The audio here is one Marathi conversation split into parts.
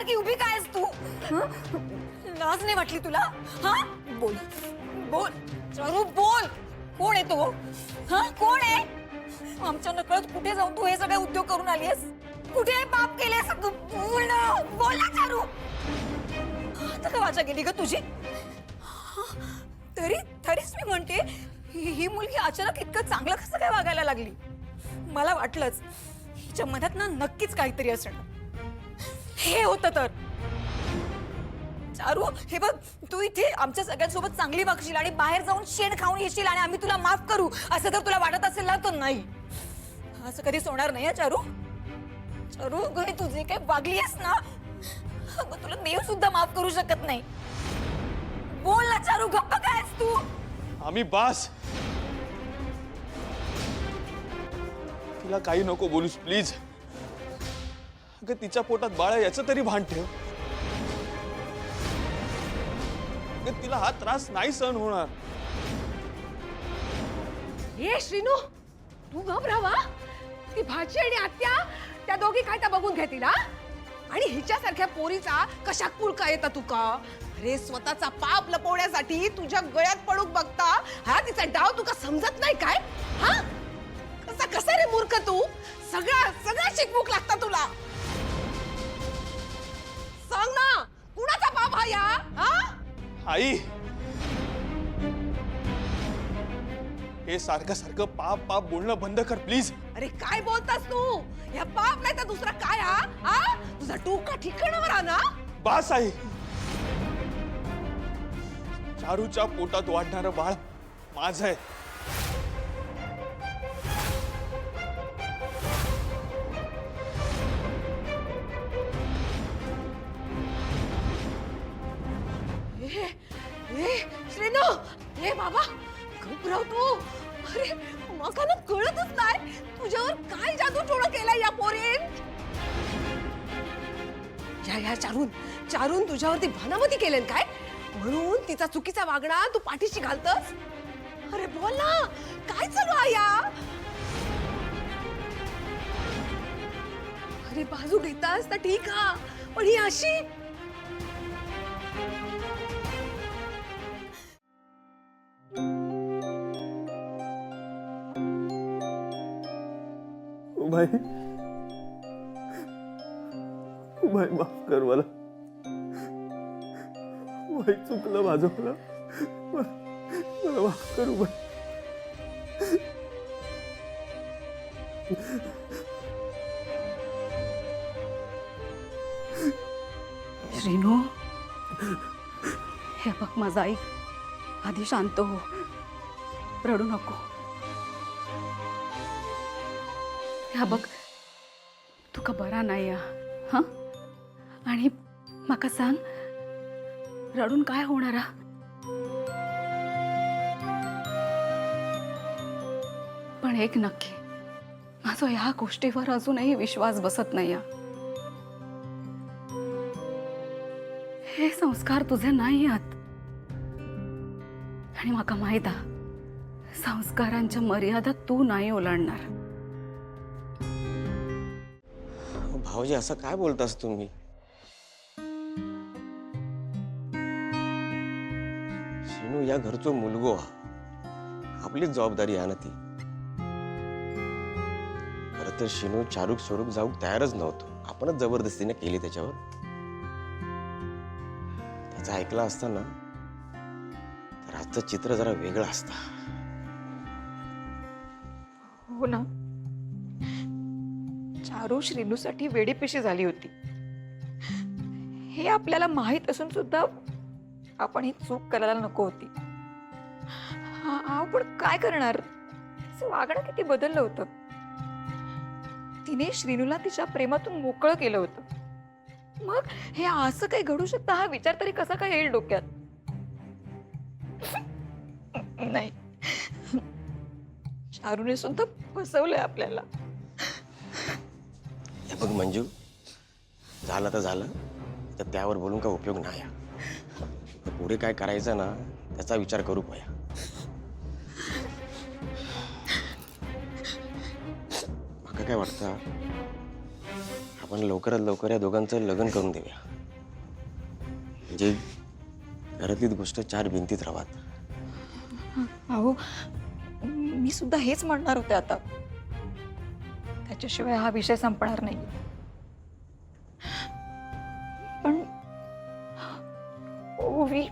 सारखी उभी काय आहेस तू? लाज नाही वाटली तुला? हा बोल बोल चारू बोल. कोण आहे तो? हा कोण आहे? आमच्या नकळत कुठे जाऊन तू हे सगळे उद्योग करून आली आहेस? कुठे पाप केले सगळं? बोल ना, बोल ना चारू. आता काय वाचा गेली ग तुझी? तरीच मी म्हणते ही मुलगी अचानक इतकं चांगलं कसं काय वागायला लागली? मला वाटलंच हिच्या मनात ना नक्कीच काहीतरी असणार. हे होतं तर चारू, हे बघ, तू इथे आमच्या सगळ्यांसोबत चांगली वागशील आणि बाहेर जाऊन शेण खाऊन येशील आणि आम्ही तुला माफ करू असं जर तुला वाटत असेल ना तर नाही, असं कधीच होणार नाही. चारू चारू ग, तू जे काही वागली आहेस ना, तुला देव सुद्धा माफ करू शकत नाही. बोल ना चारू, गप्प काय आहेस तू? आम्ही बास. तिला काही नको बोलूस प्लीज. अगं तिच्या पोटात बाळ आहे याचं तरी भान ठेव. अगं तिला हा त्रास नाही सहन होणार. हे श्रीनू, तू घाबरावा. ती भाची आणि आत्या त्या दोघी काय त्या बघून घेतील. आणि हिच्यासारख्या पोरीचा कशात पुळका येता तुका? अरे स्वतःचा पाप लपवण्यासाठी तुझ्या गळ्यात पडूक बघता हा तिचा डाव तुका समजत नाही काय? हा कसा रे मूर्ख तू? सगळा शिकवूक लागता तुला. सांग ना, कुणाचा पाप हा या? आई, हे सारखं सारखं पाप पाप बोलणं बंद कर प्लीज. अरे काय बोलतास तू? या पाप नाही तर दुसरा काय? हा तुझा टोका ठिकाणावर आणा. बास आई. चारूच्या पोटात वाढणारं बाळ माझं आहे. श्रीनू, हे बाबा घबराव तू. अरे मला ना कळतच नाही तुझ्यावर काय जादू टोळं केलाय या पोरीन. या चारून तुझ्यावरती भानामती केलेन काय? म्हणून तिचा चुकीचा वागणा तू पाठीशी घालतस? अरे बोल ना, काय चालू आहे या? अरे बाजू घेतास तर ठीक हा, पण ही अशी. भाई भाई माफ कर मला. भाई चुकलं माझं. मला माफ करू भाई. श्रीनू, हे बघ माझा ऐक, आधी शांत हो, रडू नको. ह्या बघ, तुका बरा नाही हा, आणि माका सांग, रडून काय होणार? पण एक नक्की, माझा ह्या गोष्टीवर अजूनही विश्वास बसत नाही. हे संस्कार तुझे नाही आहेत आणि माका माहित आहे संस्कारांच्या मर्यादा तू नाही ओलांडणार. भाऊजी असं काय बोलतास तुम्ही? शिनू या घरचो मुलगो हा, आपलीच जबाबदारी आहे ना ती. खरं तर शिनू चारूक स्वरूप जाऊक तयारच नव्हतो, आपणच जबरदस्तीने केली त्याच्यावर. त्याचं ऐकलं असतं ना तर आजचं चित्र जरा वेगळं असतं. हो ना, चारू श्रीनूसाठी वेडीपिशी झाली होती हे आपल्याला माहित असून सुद्धा आपण ही चूक करायला नको होती. पण काय करणार, तिचं वागणं किती बदललं होतं. तिने श्रीनूला तिच्या प्रेमातून मोकळं केलं होतं. मग हे असं काही घडू शकतं हा विचार तरी कसा काय येईल डोक्यात? नाही, चारूने सुद्धा फसवलंय आपल्याला. हे बघ मंजू, झालं तर झालं, तर त्यावर बोलून काय उपयोग नाही. पुढे काय करायचं ना त्याचा विचार करू पाया. मला काय वाटतं, आपण लवकरात लवकर या दोघांचं लग्न करून देऊया. म्हणजे घरातलीच गोष्ट चार भिंतीत राहात. अहो मी सुद्धा हेच म्हणणार होते आता. त्याच्याशिवाय हा विषय संपणार नाही. पण ओवी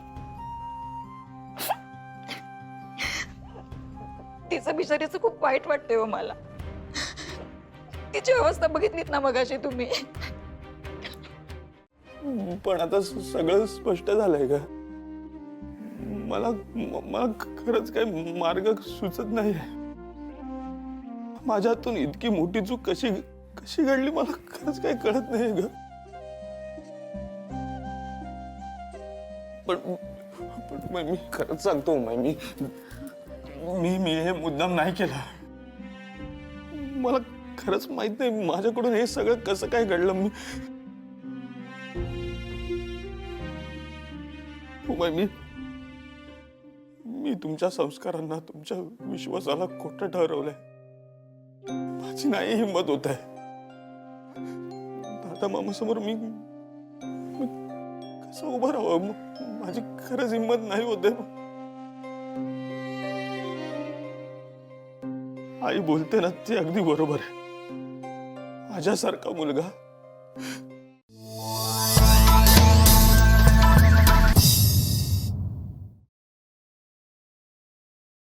तिचं बिचारीचं खूप वाईट वाटतंय हो मला. तिची अवस्था बघितलीत ना मगाशी तुम्ही. पण आता सगळं स्पष्ट झालंय का? मला मला खरंच काही मार्ग सुचत नाही. माझ्या हातून इतकी मोठी चूक कशी कशी घडली मला खरंच काही कळत नाही ग. पण पण मी खरंच सांगतो मी मी मी हे मुद्दाम नाही केला. मला खरंच माहित नाही माझ्याकडून हे सगळं कसं काय घडलं. मी मी तुमच्या संस्कारांना तुमच्या विश्वासाला खोटं ठरवलंय. माझी नाही हिंमत होत आहे. दादा मामा समोर मी कसं उभं राहावं. माझी खरंच हिंमत नाही होते. आई बोलते ना ते अगदी बरोबर आहे. माझ्यासारखा मुलगा